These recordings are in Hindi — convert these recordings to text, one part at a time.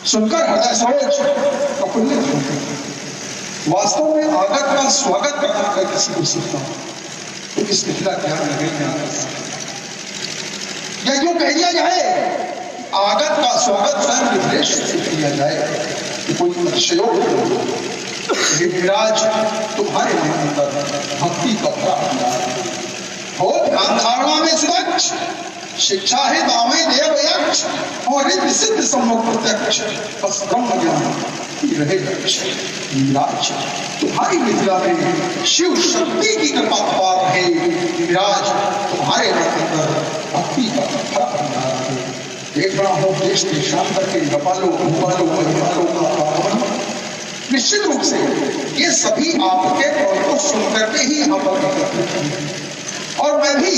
सुनकर हृदय सरोज प्रफुल्लित होते हैं। वास्तव में आगत का स्वागत करना अगर किसी को सीखना हो तो इस मिथिला ज्ञान नगरी में आना सीखें। या यूं कह दिया जाए आगत का स्वागत स्वयं विदेश से किया जाए कि कोई अतिशयोग विराज तुम्हारे अंदर भक्ति का हो ध्यान धारणा में सुदक्ष, शिक्षा है दावे देव यक्ष और रिद्धि सिद्ध सम्मुख प्रत्यक्ष, बस ब्रह्म ज्ञान रहे विराज तुम्हारी मिथिला में शिव शक्ति की कृपा अपार है। विराज तुम्हारे अंदर भक्ति का फल है। देख रहा हूं देश देशांतर के नेपालों भूपालों परिवारों का आगमन। निश्चित रूप से ये सभी आपके प्रण को सुनकर के ही यहाँ पर एकत्रित हुए और मैं भी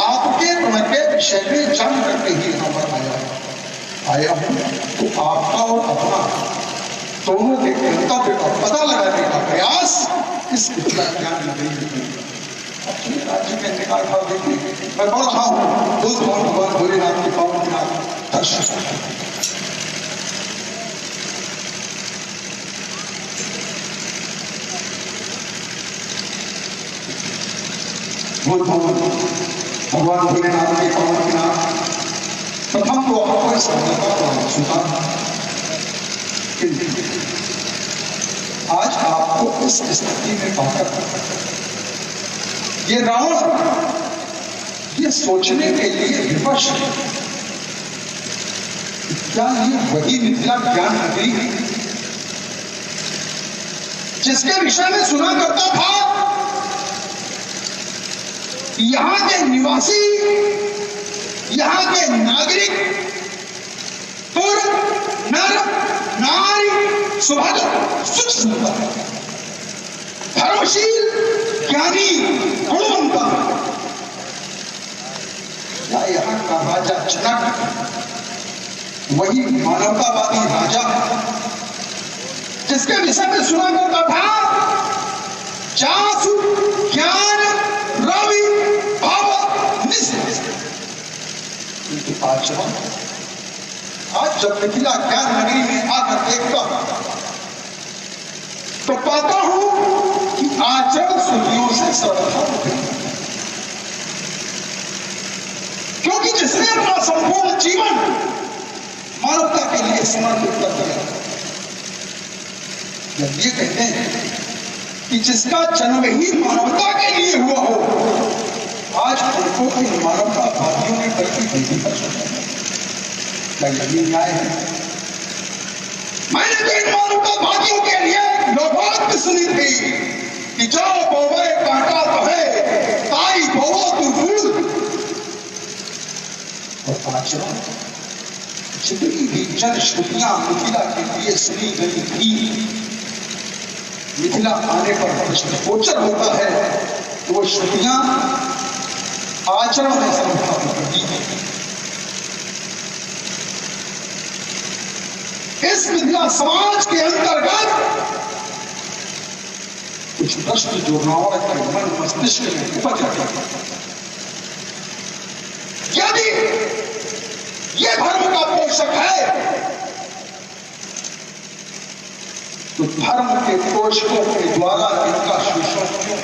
आपके प्रण के विषय में जान करके ही यहाँ पर आया हूं। तो आपका और अपना दोनों के कर्तव्य का पता लगाने का प्रयास इस मिथिला ज्ञान नगरी में राज्य के निकाल भाव देखिए मैं बढ़ रहा हूं बुद्ध भगवान भोलेनाथ की पावन दर्शन भगवान भोलेनाथ के पावन प्रथम तो आपको इस सुना। आज आपको इस स्थिति में पाकर ये रावण ये सोचने के लिए विवश क्या ये वही मिथिला ज्ञान नगरी जिसके विषय में सुना करता था यहाँ के निवासी यहाँ के नागरिक पुर नर नारी सुभद्र सुख सुंदर धर्मशील ज्ञानी गुणवंता या यहाँ का राजा जनक वही मानवतावादी राजा जिसके विषय में सुना करता था जासु ज्ञान रवि भाव आचरण। आज जब मिथिला ज्ञान नगरी में आकर देखता हूं तो पाता हूं कि आचरण सुधियों से सर्वथा क्योंकि जिसने अपना संपूर्ण जीवन मानवता के लिए समर्पित कर दिया। जब ये कहते हैं कि जिसका जन्म ही मानवता के लिए हुआ हो आज उनको इन मानवतावादियों ने बल्कि बेटी पर क्या यही न्याय है? मैंने तो इन मानवतावादियों के लिए लोकवाक्य सुनी थी कि जो बोवे कांटा तो है ताई बोवो तू फूल। और आचरण जितनी भी जन श्रुतियां मिथिला के लिए सुनी गई थी मिथिला आने पर गोचर होता है तो वो श्रुतियां आचरण में संभावित करती है। इस मिथिला समाज के अंतर्गत कुछ प्रश्न जो रावण के मन मस्तिष्क में उपज जाते हैं। यदि ये धर्म का पोषक है तो धर्म के पोषकों के द्वारा इनका शोषण क्यों?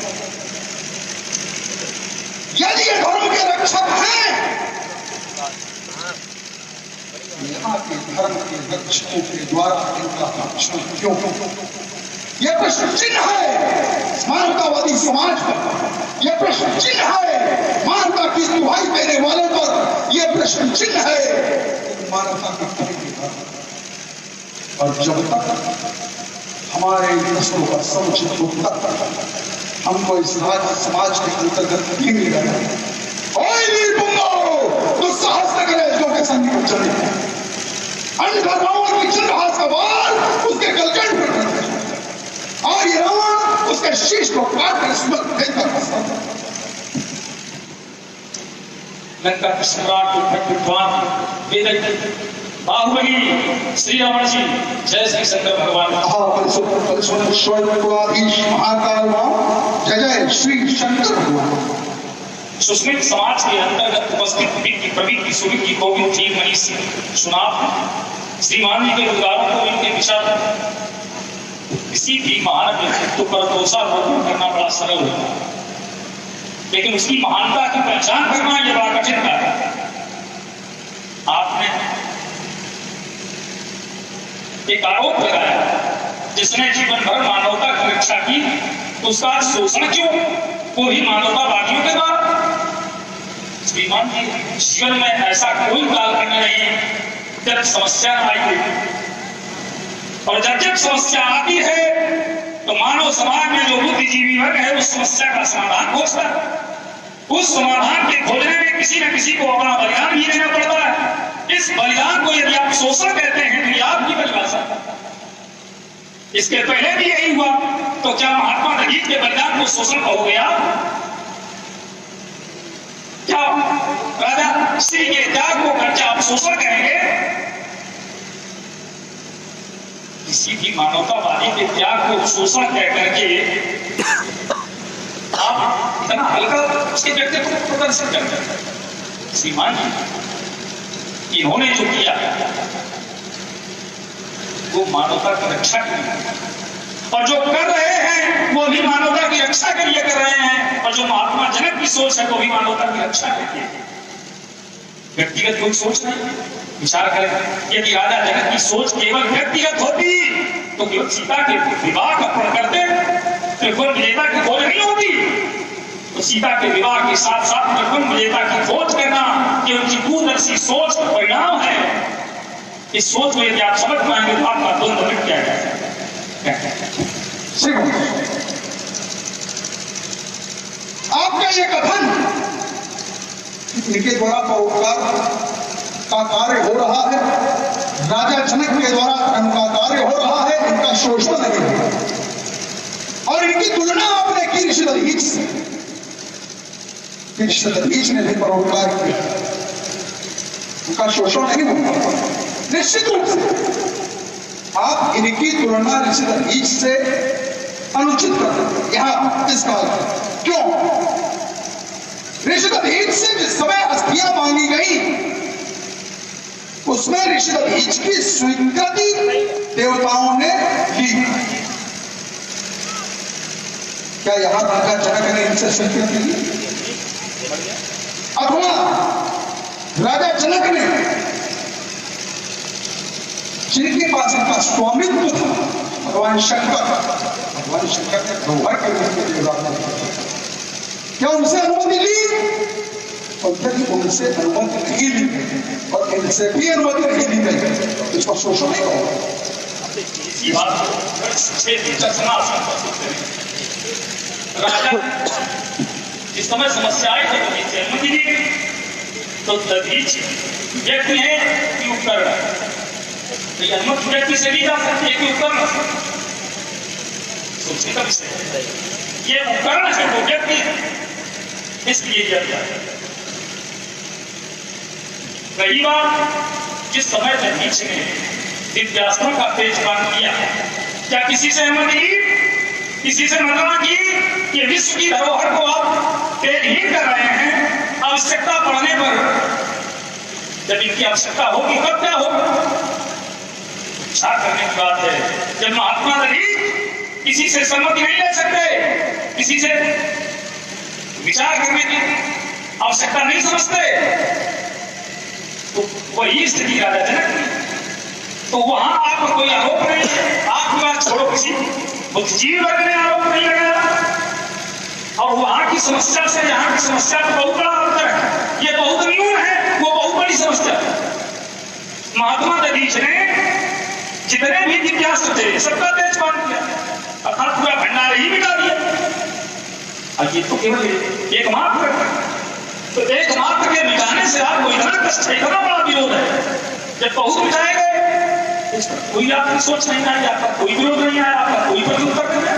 यदि ये धर्म के रक्षक हैं यहाँ के धर्म के रक्षकों के द्वारा इनका रक्षण क्यों? यह प्रश्न चिन्ह है मानवतावादी समाज पर, यह प्रश्न चिन्ह है मानवता की दुहाई देने वालों पर, यह प्रश्न चिन्ह है मानवता के परिवार। और जब तक हमारे प्रश्नों का समुचित उत्तर हमको इस राज्य समाज के अंतर्गत नहीं मिलेगा दुस्साहस न करे जो के संग चले अन्य धर्माओं की चंद्रहास का बाल उसके गलगंड पर और ये रावण उसके शीश को काट कर सुमत देकर लंका के सम्राट विद्वान वेदज्ञ बाहुबली श्री रावण जी जय श्री शंकर भगवान। महाकाल जय जय श्री शंकर भगवान। सुस्मित समाज के अंतर्गत उपस्थित वित्त प्रवृत्ति सुवित्ति गोविंद जी मनीष सुनाथ श्रीमान जी के उद्गारों को इनके विचार किसी भी महान व्यक्तित्व पर दोषारोपण करना बड़ा सरल होता है, लेकिन उसकी महानता की पहचान करना यह बड़ा कठिन कार्य है। आपने एक आरोप लगाया जिसने जीवन भर मानवता की रक्षा की, तो उसका शोषण क्यों? वो भी मानवतावादियों के द्वारा। श्रीमान जी, जीवन में ऐसा कोई कालखंड नहीं जब समस्या आई है, और जब जब समस्या आती है तो मानव समाज में जो बुद्धिजीवी वर्ग है उस समस्या का समाधान खोजता है। उस समाधान के खोजने में किसी न किसी को अपना बलिदान भी देना पड़ता है। इस बलिदान को यदि आप शोषण कहते हैं तो ये आपकी परिभाषा है। इसके पहले भी यही हुआ, तो क्या महात्मा रहीत के बलिदान को शोषण कहोगे आप? क्या राजा श्री के त्याग को क्या आप शोषण कहेंगे? किसी भी मानवतावादी के त्याग को शोषण कह करके आप इतना हल्का उसके व्यक्तित्व को प्रदर्शित करते हैं। श्रीमान जी, इन्होंने जो किया वो मानवता की रक्षा के लिए, और जो कर रहे हैं वो भी मानवता की रक्षा के लिए कर रहे हैं, और जो महात्मा जनक की सोच है वो भी मानवता की रक्षा के लिए। व्यक्तिगत कोई सोच नहीं। विचार करें, यदि राजा जनक की सोच केवल व्यक्तिगत होती तो केवल सीता के विवाह का पूर्ण करते, त्रिभुवन विजेता की खोज नहीं होती। तो सीता के विवाह के साथ साथ त्रिभुवन विजेता की खोज करना ये उनकी दूरदर्शी सोच का परिणाम है। इस सोच को यदि आप समझ पाएंगे तो आपका द्वंद्व मिट जाएगा। आपका ये कथन इनके द्वारा परोपकार का कार्य हो रहा है, राजा जनक के द्वारा धर्म का कार्य हो रहा है, इनका शोषण नहीं हुआ। और इनकी तुलना आपने की ऋषि दधीच से। ऋषि दधीच ने भी परोपकार किया, उनका शोषण नहीं हुआ। निश्चित रूप से आप इनकी तुलना ऋषि दधीच से अनुचित कर यहां इस काल में। क्यों? ऋषि दधीच से जिस समय अस्थियां मांगी गई उसमें ऋषि दधीच की स्वीकृति देवताओं ने ली। क्या यहां राजा जनक ने इनसे स्वीकृति ली? अथवा राजा जनक ने जिनके पास इनका स्वामित्व था, भगवान शंकर ने गौहर के रूप में देवराज, क्या उनसे अनुमति ली? और यदि उनसे अनुमति नहीं ली गई और इनसे भी अनुमति नहीं ली गई, इसको शोषण नहीं होगा। राजा इस समय समस्या आई तो अनुमति दी गई, तो दधीच व्यक्ति है कि उपकरण है, तो ये अनुमति व्यक्ति से ली जा सकती है कि उपकरण सोचने का विषय। ये उपकरण है वो व्यक्ति, इसलिए दिया गया है। रही बात जिस समय दधीच ने दिव्यास्त्र का तेजपान किया, क्या किसी से अनुमति ली? किसी से मंत्रणा की कि विश्व की धरोहर को आप तेजहीन कर रहे हैं, आवश्यकता पड़ने पर जब इनकी आवश्यकता होगी तब क्या होगा? विचार करने की बात है। जब महात्मा दधीच किसी से सम्मति नहीं ले सकते, किसी से विचार करने की आवश्यकता नहीं समझते, तो वही स्थिति राजा जनक की। तो वहां आपको कोई आरोप नहीं है, आपकी बात छोड़ो, किसी बुद्धिजीवी वर्ग ने आरोप नहीं लगाया। और वहां की समस्या से यहाँ की समस्या तो बहुत बड़ा अंतर है। ये बहुत न्यून है, वो बहुत बड़ी समस्या है। महात्मा दधीच ने जितने भी दिव्यास्त्र थे सबका तेजपान किया, अर्थात पूरा भंडार ही मिटा दिया। और ये तो केवल एकमात्र, तो एकमात्र के मिटाने से आपको इतना कष्ट है, इतना बड़ा विरोध है। जब बहुत मिटाए गए इस पर कोई आपकी सोच नहीं आई, आपका कोई विरोध नहीं आया, आपका कोई प्रत्युत्तर नहीं आया।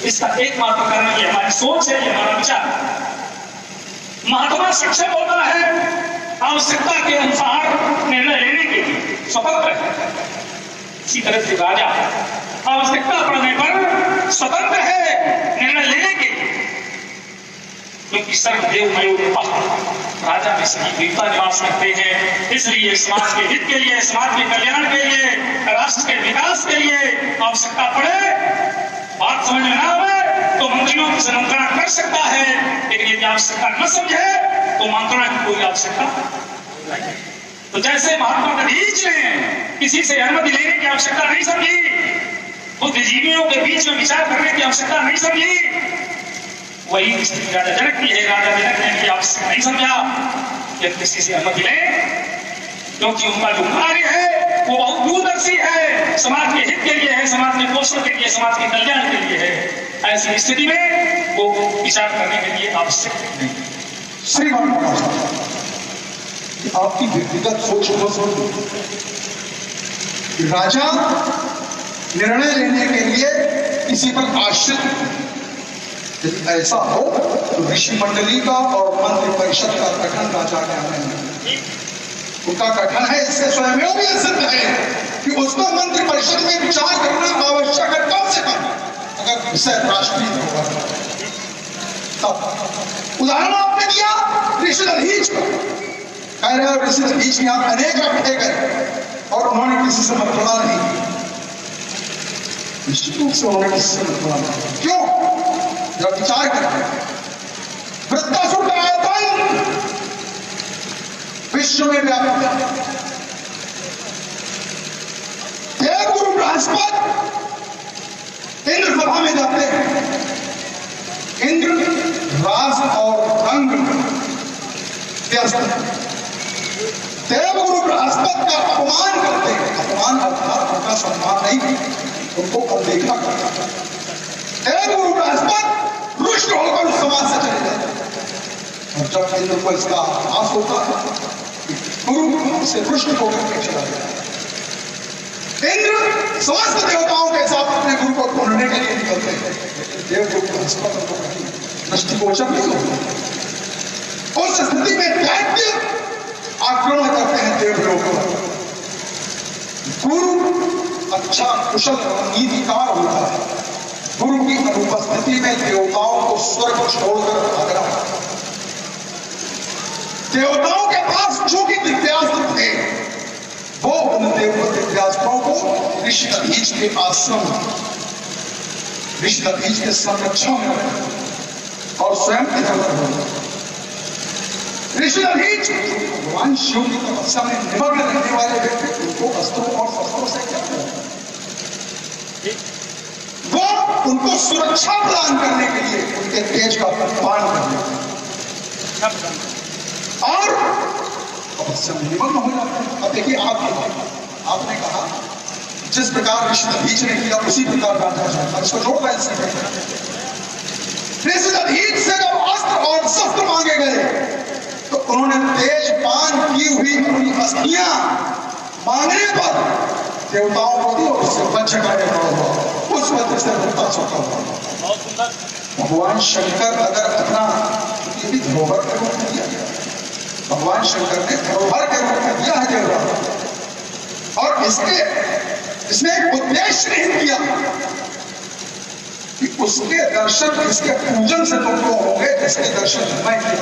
इसका एकमात्र कारण ये हमारी सोच है, ये हमारा विचार। महात्मा सक्षम होता है आवश्यकता के अनुसार निर्णय लेने के लिए, स्वतंत्र है। इसी तरह से राजा आवश्यकता पड़ने पर स्वतंत्र है निर्णय लेने के लिए, क्योंकि सर्वदेव मयो राजा में सही वीरता निवास करते हैं। इसलिए समाज के हित के लिए, समाज के कल्याण के लिए, राष्ट्र के विकास के लिए आवश्यकता पड़े, बात समझ में ना आए तो मंत्रियों की मंत्रणा कर सकता है, लेकिन यदि आवश्यकता न समझे तो मंत्रणा की कोई आवश्यकता नहीं। तो जैसे महात्मा दधीच ने किसी से अनुमति लेने की आवश्यकता नहीं समझी, बुद्धिजीवियों के बीच में विचार करने की आवश्यकता नहीं समझी, वही स्थिति राजा जनक की है। राजा जनक ने इनकी आवश्यकता नहीं समझा कि किसी से अनुमति लें, क्योंकि उनका जो कार्य है वो बहुत दूरदर्शी है, समाज के हित के लिए है, समाज के पोषण के लिए, समाज के कल्याण के लिए है। ऐसी स्थिति में वो विचार करने के लिए आवश्यक नहीं। श्रीमान आपकी व्यक्तिगत सोच राजा निर्णय लेने के लिए किसी पर आश्रित, यदि ऐसा हो तो ऋषि मंडली का और मंत्रि परिषद का गठन राजा के आने में उनका गठन है। इससे स्वयं भी सिद्ध है कि उसको मंत्रि परिषद में विचार करना आवश्यक है, कम से कम अगर विषय राष्ट्रीय होगा तब। उदाहरण आपने दिया ऋषि दधीच का, कह रहे हो ऋषि दधीच ने आप अनेक रखे गए और उन्होंने किसी से मंत्रणा नहीं की। निश्चित रूप से उन्होंने किसी से मंत्रणा नहीं की। क्यों? जब विचार करते हैं वृत्तासुर का आयतन विश्व में व्याप्त है। देवगुरु बृहस्पति इंद्र सभा में जाते हैं, इंद्र राज और रंग व्यस्त, देवगुरु बृहस्पति का अपमान करते हैं। अपमान अर्थात उनका सम्मान नहीं, उनको अनदेखा करते हैं। देवगुरु बृहस्पति रुष्ट होकर उस समाज से चले जाते हैं। और जब इंद्र को इसका आभास होता है गुरु से रुष्ट होकर के चला जाता है। इंद्र समस्त देवताओं के साथ अपने गुरु को ढूंढने के लिए निकलते हैं, देवगुरु बृहस्पति को कहीं दृष्टिगोचर नहीं होता। उस स्थिति में दैत्य आक्रमण करते हैं देवलोक पर। गुरु अच्छा कुशल नीतिकार होता है। गुरु की अनुपस्थिति में देवताओं को स्वर्ग छोड़कर भागना। देवताओं के पास जो भी दिव्यास्त्र थे वो उन दिव्यास्त्रों को ऋषि दधीच के आश्रम, ऋषि दधीच के संरक्षण में रखे और स्वयं इधर हो। ऋषि दधीच भगवान शिव की तपस्या में निमग्न रहने वाले व्यक्ति, उनको अस्त्रों और शस्त्रों से क्या करना? वो उनको सुरक्षा प्रदान करने के लिए उनके तेज का पान करने और तपस्या में निमग्न हो जाते हैं। अब देखिए आपने कहा जिस प्रकार ऋषि दधीच ने किया उसी प्रकार राजा जनक, इसको जोड़ रहा है। ऋषि दधीच से जब अस्त्र और शस्त्र मांगे गए तो उन्होंने तेज पान की हुई अपनी अस्थियां मांगने पर देवताओं को दी और उससे वज्र करने पड़ा हुआ, उस वज्र से वृत्तासुर का हुआ। भगवान शंकर अगर अपना भी धरोहर के रूप में दिया गया, भगवान शंकर ने धरोहर के रूप में दिया है देवता, और इसमें एक उद्देश्य नहीं किया कि उसके दर्शन, इसके पूजन से तुमको होंगे, इसके दर्शन मैं किया।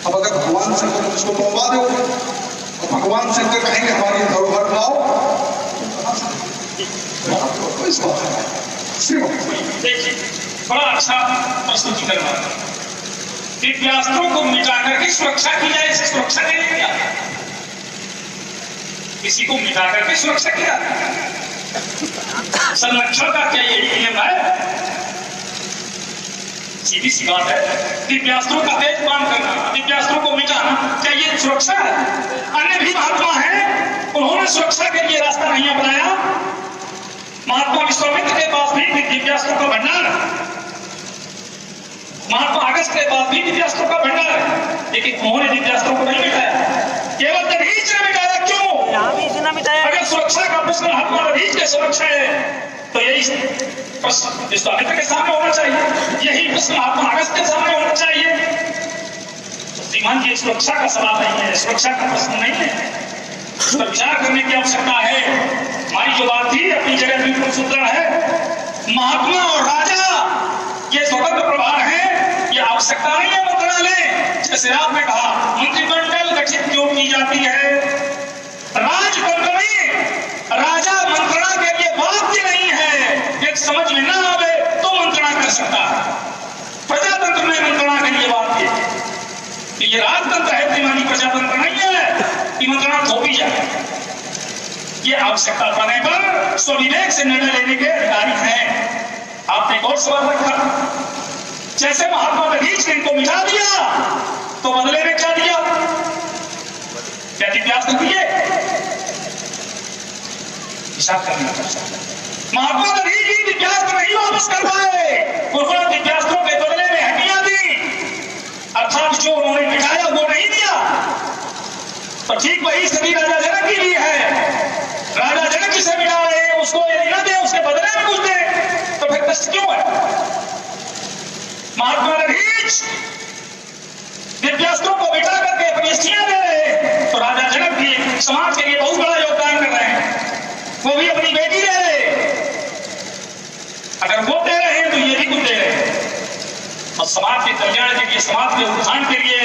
अब अगर भगवान शंकर तुम इसको तोड़वा दो और भगवान शंकर कहेंगे हमारी धरोहर लाओ, तो इस बात देखिए बड़ा अच्छा प्रस्तुति करना। दिव्यास्त्रों को मिटा करके सुरक्षा की जाए, इसे सुरक्षा नहीं किया, किसी को मिटा करके सुरक्षा किया। संरक्षण का क्या यही नियम है? सीधी सी बात है। दिव्यास्त्रों का तेज पान करना, दिव्यास्त्रों को मिटाना, क्या ये सुरक्षा है? अन्य भी महात्मा हैं, उन्होंने सुरक्षा के लिए रास्ता नहीं अपनाया। महात्मा विश्वामित्र के पास भी दिव्यास्त्रों का भंडार, महात्मा अगस्त के पास भी दिव्यास्त्रों का भंडार, लेकिन उन्होंने दिव्यास्त्रों को नहीं मिटाया, केवल दधीच ने मिटाया। क्यों? अगर सुरक्षा का प्रश्न महात्मा दधीच की सुरक्षा है तो यही प्रश्न विश्वामित्र के सामने होना चाहिए, यही प्रश्न महात्मा अगस्त के सामने होना चाहिए। तो श्रीमान जी सुरक्षा का सवाल नहीं है, सुरक्षा का प्रश्न नहीं है, उस पर विचार करने की आवश्यकता है। हमारी जो बात थी अपनी जगह बिल्कुल सुधरा है। महात्मा और राजा ये स्वतंत्र प्रभार है, ये आवश्यकता नहीं है मंत्रालय जैसे आपने कहा मंत्रिमंडल गठित क्यों की जाती है? राजतंत्र में राजा मंत्रणा के लिए बाध्य नहीं है, एक समझ में ना आवे तो मंत्रणा कर सकता है। प्रजातंत्र में मंत्रणा के लिए बाध्य है। ये राजतंत्र है, दिमागी प्रजातंत्र नहीं है कि मंत्रणा थोपी जाए। ये आवश्यकता पड़ने पर स्वविवेक से निर्णय लेने के अधिकारी हैं। आपने एक और सवाल रखा, जैसे महात्मा दधीच ने इनको मिटा दिया तो बदले में क्या दिया? क्या दिव्यास्त्र दिए? हिसाब करना पड़ता। महात्मा दधीच जी दिव्यास्त्र नहीं वापस कर पाए, उन्होंने दिव्यास्त्रों के बदले में हड्डियां दी, अर्थात जो उन्होंने मिटाया वो नहीं दिया। तो ठीक वही स्थिति राजा जनक की भी है। राजा जनक जिसे मिटा रहे हैं उसको यदि न दे, उसके बदले में कुछ दे, तो फिर कष्ट क्यों है? महात्मा दधीच दिव्यास्त्रों को मिटा करके अपनी अस्थियां दे रहे हैं, तो राजा जनक भी समाज के लिए बहुत बड़ा योगदान कर रहे हैं, वो भी अपनी बेटी दे रहे हैं। अगर वो दे रहे हैं तो ये भी कुछ दे रहे हैं। और समाज के कल्याण के लिए, समाज के उत्थान के लिए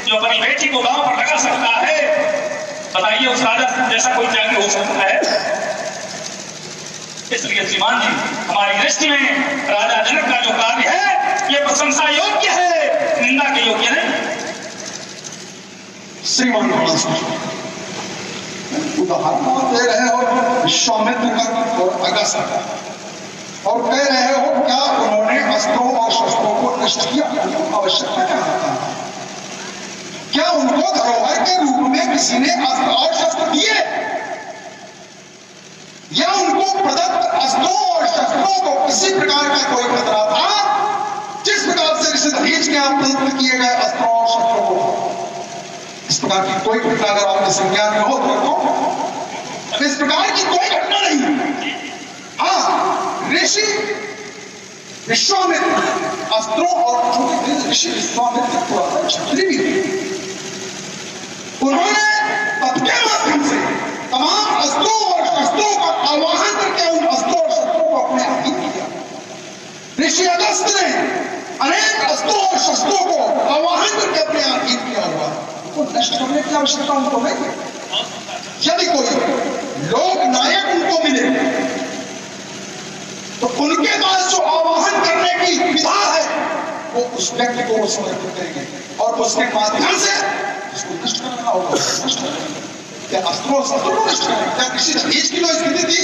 जो अपनी बेटी को गांव पर लगा सकता है, बताइए उस राजा जैसा कोई त्यागी हो सकता है? इसलिए श्रीमान जी, हमारी दृष्टि में राजा जनक का जो कार्य है ये प्रशंसा योग्य है, निंदा के योग्य नहीं। श्रीमान उदाहरण दे रहे हो विश्वामित्र का और अगस्त का, और कह रहे हो क्या उन्होंने अस्त्रों और शस्त्रों को नष्ट किया? आवश्यकता क्या होता है? क्या उनको धरोहर के रूप में किसी ने अस्त्र और शस्त्र दिए, या उनको प्रदत्त अस्त्रों और शस्त्रों को किसी प्रकार का कोई खतरा था? जिस प्रकार से ऋषि दधीच के आप प्रदत्त किए गए अस्त्रों और शस्त्रों को, इस प्रकार की कोई घटना अगर आपके संज्ञान में हो तो इस प्रकार की कोई घटना नहीं। हाँ, ऋषि विश्वामित्र अस्त्रों और ऋषि विश्वामित्र पुराना क्षत्रिय भी थे। उन्होंने सबके माध्यम से तमाम अस्त्रों और शस्त्रों का आवाहन करके उन अस्त्रों और शस्त्रों को अपने अधीन किया। ऋषि अगस्त ने अनेक अस्त्रों और शस्त्रों को आवाहन करके अपने अधीन किया हुआ, तो नष्ट करने की आवश्यकता उनको नहीं। यदि कोई लोक नायक उनको मिले तो उनके पास जो आवाहन करने की विधा है वो उस व्यक्ति को समर्पित करेंगे, और उसके माध्यम से उसको नष्ट करना होगा। नष्ट करेंगे क्या अस्त्रों शस्त्रों को नष्ट करेंगे? क्या किसी दधीच की जो स्थिति थी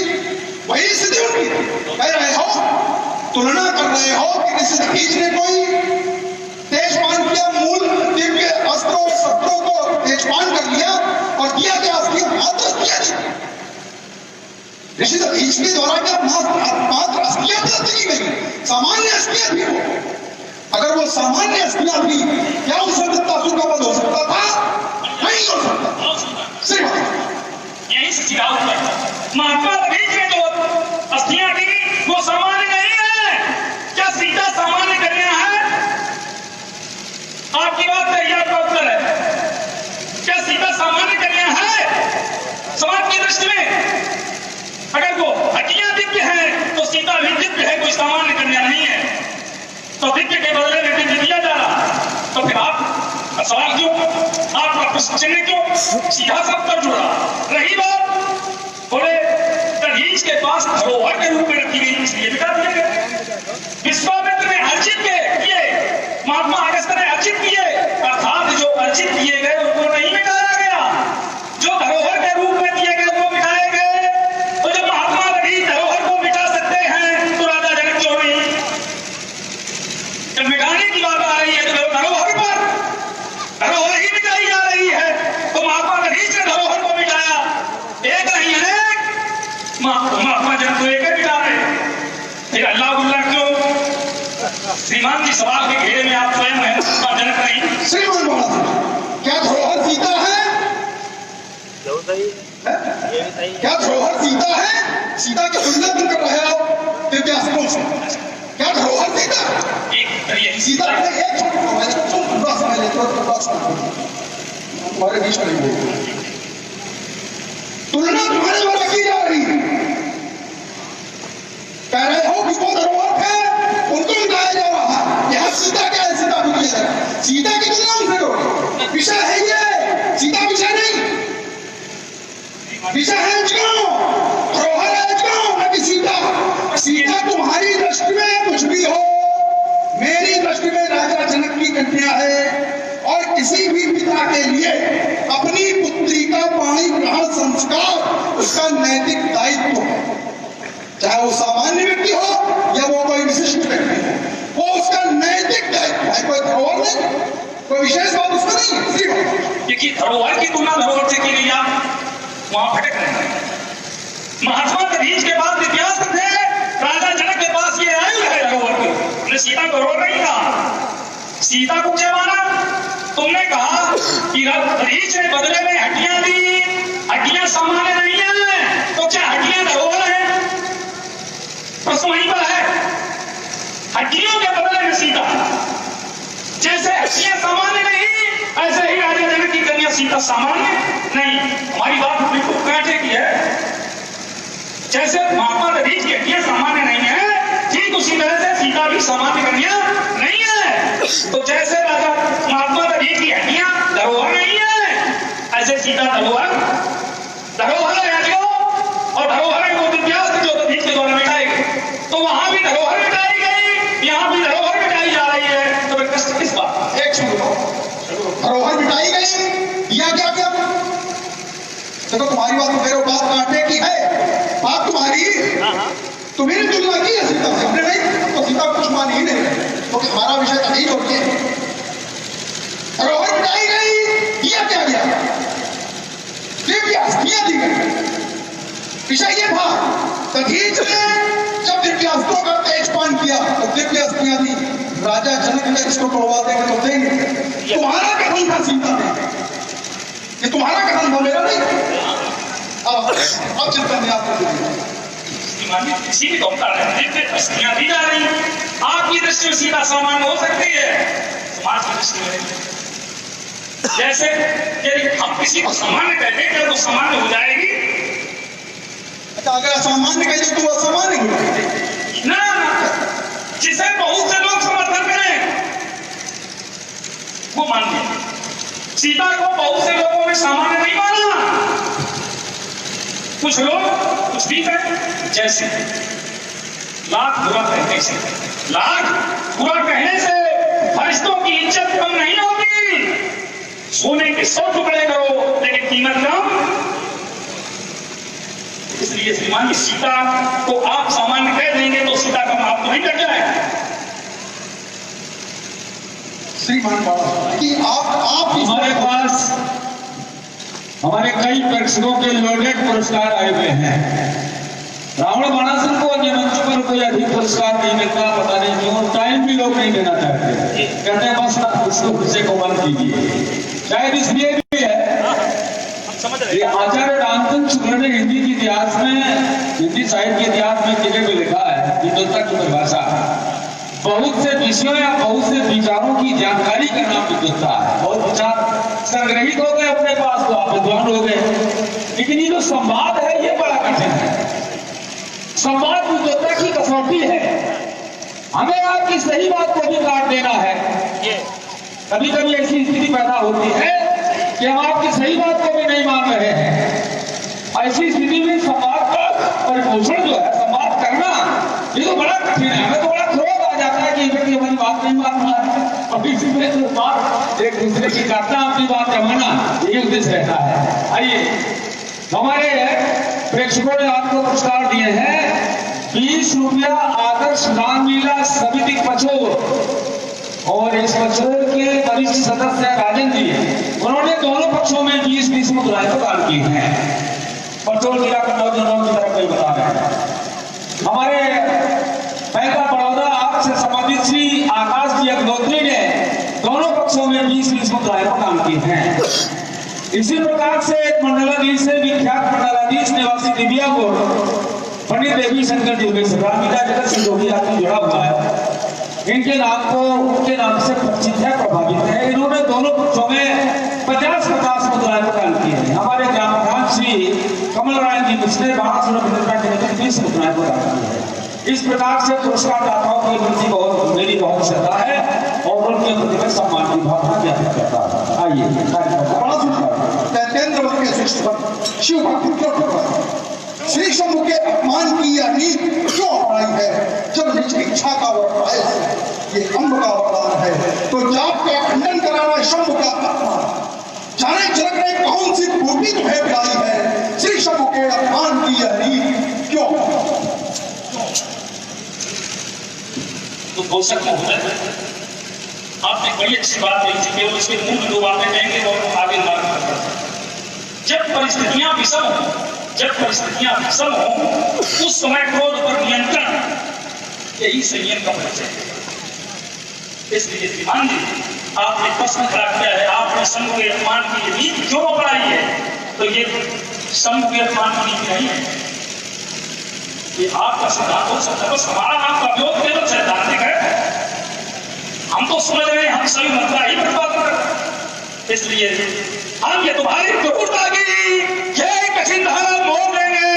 वही स्थिति उनकी कह रहे हो? तुलना कर रहे हो कि किसी दधीच ने कोई तेजपान किया, मूल दिव्य अस्त्रों और शस्त्रों को तेजपान कर लिया और दिया क्या? अस्थियां मात्र दिया नहीं। ऋषि दधीच के द्वारा क्या मात्र अस्थियां प्रदत्त की गई? सामान्य अस्थियां थी वो। अगर वो सामान्य अस्थियां थी, क्या उसमें दत्तासुर का वध हो सकता था? नहीं हो सकता। यही सीधा उत्तर है। महात्मा दधीच ने जो अस्थियां दी वो सामान्य नहीं है। क्या सीधा सामान्य कन्या है? आपकी बात है, यह आपका उत्तर है। क्या सीधा सामान्य कन्या है समाज की दृष्टि में? अगर वो हड्डियां दिव्य हैं तो सीता भी दिव्य है, कोई सामान्य कन्या नहीं है। तो दिव्य के बदले में दिव्य दिया जा रहा, तो फिर आप सवाल क्यों? आपका प्रश्न चिन्ह क्यों? सीधा सब पर जुड़ा। रही बात बोले दधीच के पास धरोहर के रूप में रखी गई, इसलिए बिता दिया गया। विश्वामित्र ने अर्जित किए, महात्मा अगस्त ने अर्जित किए, अर्थात जो अर्जित किए गए उनको नहीं मिटाया गया, जो धरोहर के रूप में दिए गए वो मिटाए गए। तो जब महात्मा दधीच धरोहर को मिटा सकते हैं तो राजा जनक क्यों नहीं? जब मिटाने की बात आ रही है तो धरोहर पर धरोहर ही मिटाई जा रही है, तो महात्मा दधीच ने धरोहर को मिटाया। एक नहीं अनेक महात्मा जनक को एक मिटा रहे, फिर अल्लाह उल्लाह क्यों? श्रीमान जी, सवाल के घेरे में आप स्वयं है, महात्मा जनक नहीं। श्रीमान क्या धरोहर सीता है? क्या धरोहर सीता है? सीता के तुलना तुम कर रहे हो दिव्यास्त्रों से। क्या धरोहर सीता? सीता ने एक समय लेते तुम्हारे बीच में तुलना तुम्हारे द्वारा की जा रही है। कह रहे हो कि वो धरोहर है उनको मिटाया जा रहा है। यहाँ सीता क्या है? सीता को किया जा रहा है। सीता की तुलना उनसे हो कन्या है और किसी भी पिता के लिए अपनी पुत्री का पाणी ग्रहण संस्कार उसका नैतिक दायित्व है, चाहे वो सामान्य व्यक्ति हो या वो कोई विशिष्ट व्यक्ति हो, वो उसका नैतिक दायित्व है। कोई धरोहर नहीं, कोई विशेष बात उसमें नहीं है, सिर्फ क्योंकि धरोहर की तुलना धरोहर से की गई, आप वहां भटक रहे हैं। महात्मा दधीच के बाद दिव्यास्त्र थे, राजा जनक के पास ये आयु है धरोहर की। सीता धरोहर नहीं कहा, सीता को क्या माना? तुमने कहा कि दधीच ने बदले में हड्डियां दी, हड्डियां सामान्य नहीं है, तो क्या हड्डियां धरोहर है? प्रश्न वहीं पर है। हड्डियों के बदले में सीता, जैसे हड्डियां सामान्य नहीं, ऐसे ही राजा जनक की कन्या सीता सामान्य नहीं। हमारी बात बिल्कुल कांटे की है। जैसे महात्मा दधीच की हड्डियां सामान्य नहीं है, ठीक उसी तरह से सीता भी सामान्य कन्या नहीं है। तो जैसे राजा महात्मा दधीच की हड्डियां धरोहर नहीं है, ऐसे सीता धरोहर है जो, और धरोहर है वो दिव्यास्त्र जो दधीच के द्वारा मिटाई गई। तो वहां भी धरोहर मिटाई गई, यहाँ भी धरोहर मिटाई जा रही है। तो कष्ट किस बात? एक सुनो, धरोहर मिटाई गई या क्या क्या? देखो तुम्हारी बात तो मेरे बात काटने की है, बात तुम्हारी, तुम्हें तुलना की है सीता से, हमने नहीं, तो सीता कुछ मान ही नहीं, क्योंकि हमारा विषय तो नहीं जोड़िए। धरोहर मिटाई गई या क्या गया? दिव्य अस्थियां दी गई। विषय ये था, दधीच ने जब दिव्यास्त्रों का तेजपान किया तो दिव्य अस्थियां दी। राजा जनक ने इसको तोड़वा देंगे तो देंगे। तुम्हारा कथन था सीता ने, ये तुम्हारा कथन था, मेरा नहीं। अब चिंता नहीं आपको इसी भी कौन दिव्य अस्थियां दी जा रही। आपकी दृष्टि में सीता सामान्य हो सकती है, समाज की दृष्टि में जैसे यदि हम किसी को सामान्य कहते हैं तो सामान्य हो जाएगी। अगर असामान्य कहिए तो असामान्य हो जाएगी ना, जिसे बहुत से लोग समर्थन करें वो मान लिया। सीता को बहुत से लोगों ने सामान्य नहीं माना, कुछ लोग कुछ भी करें। जैसे लाख बुरा कहने से, लाख बुरा कहने से फरिश्तों की इज्जत कम नहीं होती। सोने के 100 टुकड़े करो लेकिन कीमत कम। इसलिए श्रीमान सीता को आप सामान्य कह देंगे तो सीता का माप तो नहीं कट जाएगा। श्रीमान कि आप हमारे पास हमारे कई प्रेक्षकों के लोडेड पुरस्कार आए हुए हैं। रावण बाणासुर को अन्य मंचों पर कोई अधिक पुरस्कार नहीं मिलता, पता नहीं क्यों, टाइम भी लोग नहीं देना चाहते, कहते हैं बस उसको विषय को बंद कीजिए। शायद इसलिए भी है ये आचार्य रामचंद्र शुक्ल ने हिंदी के इतिहास में, हिंदी साहित्य के इतिहास में जगह पे लिखा है विद्वत्ता की परिभाषा, बहुत से विषयों या बहुत से विचारों की जानकारी का नाम विद्वत्ता है। बहुत विचार संग्रहित हो गए अपने पास तो आप विद्वान हो गए, लेकिन ये जो संवाद है ये बड़ा कठिन है। संवाद विद्वत्ता की कसौटी है। हमें आपकी सही बात को भी काट देना है। कभी कभी ऐसी स्थिति पैदा होती है कि हम आपकी सही बात को भी नहीं मान रहे हैं। ऐसी स्थिति में संवाद का परिपोषण जो है, संवाद करना, ये तो बड़ा कठिन है। हमें तो बड़ा क्रोध आ जाता है कि व्यक्ति हमारी बात नहीं मान रहा है, और बीच में तो बात एक दूसरे की काटना, अपनी बात जमाना, यही उद्देश्य रहता है। आइए, हमारे प्रेक्षकों ने आपको पुरस्कार दिए हैं 20 रुपया आदर्श रामलीला समिति पचोर, और इस पचोर के वरिष्ठ सदस्य राजन जी, उन्होंने दोनों पक्षों में 20-20 मुद्राएं प्रदान की हैं। पचोर जिला के नौजवानों की तरफ कोई बता रहे हैं। हमारे बैंक ऑफ बड़ौदा से संबंधित श्री आकाश जी अग्निहोत्री ने दोनों पक्षों में 20-20 मुद्राएं प्रदान की हैं। इसी प्रकार से एक मंडलाधीश से विख्यात मंडलाधीश निवासी दिव्यापुर पंडित देवी शंकर जी रामलीला जगत से जो भी आदमी जुड़ा हुआ है, इनके नाम को उनके नाम से परिचित है, प्रभावित है। इन्होंने दोनों पक्षों में 50-50 मुद्राएं प्रदान की है। हमारे ग्राम प्रधान श्री कमल राय जी पिछले 12 के 20 मुद्राएं प्रदान की है। इस प्रकार से पुरस्कार दाताओं की प्रति मेरी बहुत श्रद्धा है और उनके प्रति में सम्मान की भावना ज्ञापित करता है। आइए शिव भक्ति श्री शंभु के अपमान की यह नीति क्यों अपनाई है? जब निज इच्छा का वरदान है, ये अम्ब का वरदान है, तो जाप का खंडन कराना शंभु का अपमान। जाने जग ने कौन सी खूबी तुम्हें पिलाई है, श्री शंभु के अपमान की यह रीत क्यों? तो पोषक महोदय, आपने बड़ी अच्छी बात कही थी, केवल उसके मुंह में 2 बातें कहेंगे और आगे मार्ग करते हैं। जब परिस्थितियां विषम हो, उस समय क्रोध पर नियंत्रण, यही संयम का परिचय है। इसलिए श्रीमान जी, आपने प्रश्न खड़ा किया है, आपने शंभु के अपमान की नीति क्यों अपनाई है? तो ये शंभु के अपमान की नीति नहीं है, ये आपका सिद्धांत हो सकता है। बस हमारा आपका विरोध केवल सैद्धांतिक है, हम तो समझ रहे हैं, हम सही मात्रा ही प्रतिपादन कर रहे हैं। इसलिए हम ये तुम्हारी प्रभुता की ये कठिन धारा मोड़ देंगे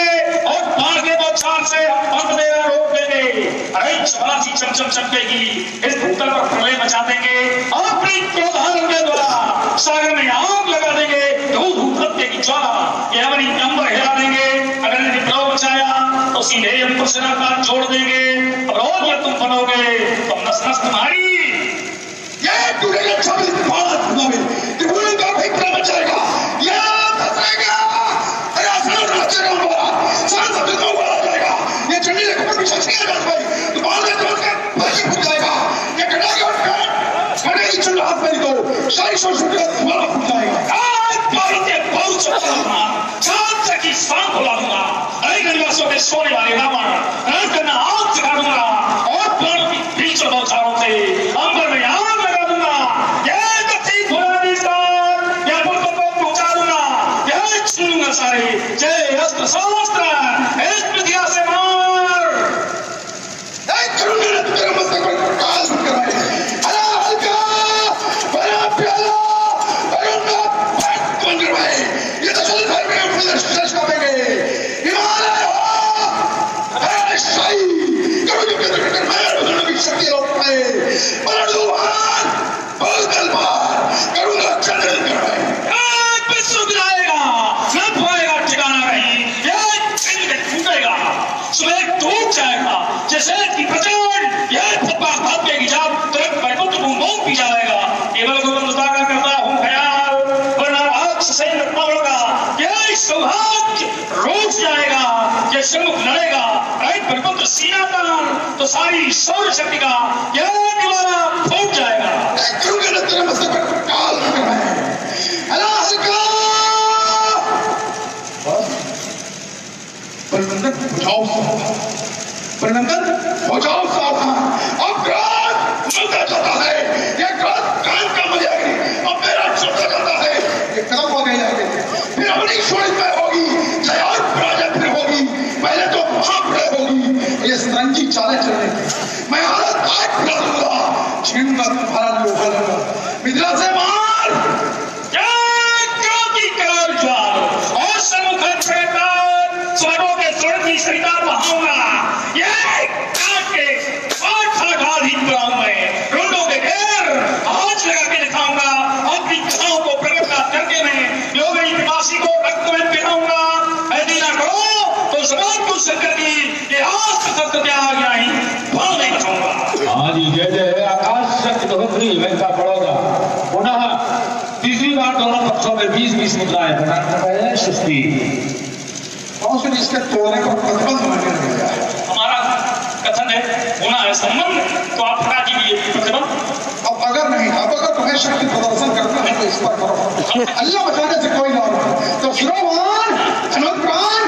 और बाढ़ के बौछार से अंत में रोक देंगे। अरे चपरासी चमचम चमकेगी, इस भूतल पर प्रलय मचा देंगे, अपनी क्रोधान के द्वारा सागर में आग लगा देंगे, की ज्वाला ये हमारी अंबर हिला देंगे। अगर ने विप्लव मचाया तो सीधे हम प्रश्न का जोड़ देंगे। अब रोज ये तुम बनोगे तो नस नस तुम्हारी ये टूटेगा 26 भारत में त्रिभुवन का विप्लव मचाएगा, ये धसरेगा, अरे आसमान नाचेगा हमारा, सांसद को आ जाएगा, ये चंडी के ऊपर पीछे छेड़ेगा भाई, तो बाल में तो उसका भाई फूट जाएगा, ये कटाई और कटे की चंड हाथ में तो सारी सोच के तुम्हारा फूट जाएगा। की सांप खुला दूंगा, अरे गणवासियों के सोने वाले रावण करना आग जगा दूंगा और प्राणों की बीच बौछारों से अंबर में आग लगा दूंगा। यह दक्षिण घोड़ानी स्टार यह पुल को पहुंचा दूंगा, यह छूंगा सारे जय अस्त्र शस्त्र इस पृथ्वी से मार। करूंगा तेरे मस्तक पर प्रकाश कराए, अरे हल्का बड़ा प्याला करूंगा पैक बन करवाए, ये तो चल भाई में प्रदर्शन करेंगे हिमालय हो, अरे शाही करो जो कहते हैं मैं बदलने की शक्ति लौट पाए, बड़ा दुहान बहुत तलवार करूंगा चंद्र करवाए, विश्व गिराएगा न पाएगा ठिकाना कहीं, यह छिल टूटेगा सुबह टूट जाएगा जैसे कि प्रचंड यह थप्पा भाग देगी जब तुरंत बैकुंठ बूंद पी जाएगा। केवल गोविंद सागर करता हूँ ख्याल वरना राक्षस से लड़ना होगा, यह सौभाग्य रूठ जाएगा, यह सम्मुख लड़ेगा बैकुंठ सीना तान तो सारी सौर शक्ति का यह दीवाना फूट जाएगा। करूंगा न तेरे मस्तक पर काल करवाए, अला हल्का परिनंदन बचाओ सावधान, परिनंदन बचाओ सावधान, अब क्रोध चलता जाता है, ये क्रोध कान का मजाक अब मेरा चलता जाता है, ये कदम हो गए आगे फिर अपनी शोरित में होगी जय और पराजय फिर होगी, पहले तो भापड़े होगी ये सरंगी चाले चलने की, मैं हालत आग फिरा दूंगा, छीनूंगा तुम्हारा लोहा लूंगा, मिथिला से मार और सम्मुख स्वर्गों के स्वर्ग की सरिता बहाऊंगा, ये काट के और खाघाधिक बनाऊंगा, रुंडों के घेर आज लगा के दिखाऊंगा, अपनी कथाओं को प्रकट करके मैं योगी पिपासी को रक्त में पिलाऊंगा। ऐसी ना करो तो समाज को शंकर की ये आज तक त्याग नहीं भाव नहीं बचाऊंगा। हाँ जी, जय जय आकाश शक्ति धोत्री वैसा पड़ोगा। पुनः तीसरी बार दोनों पक्षों में 20-20 मुद्राएं बनाना सुस्ती और इसके तोड़ने का प्रतिबंध होने लगा है। हमारा कथन है होना है संबंध, तो आप हटा दीजिए प्रतिबंध। अब अगर तुम्हें शक्ति प्रदर्शन करना है तो इस पर करो, अल्लाह बचाने से कोई ना हो तो शिरोमान हनुमान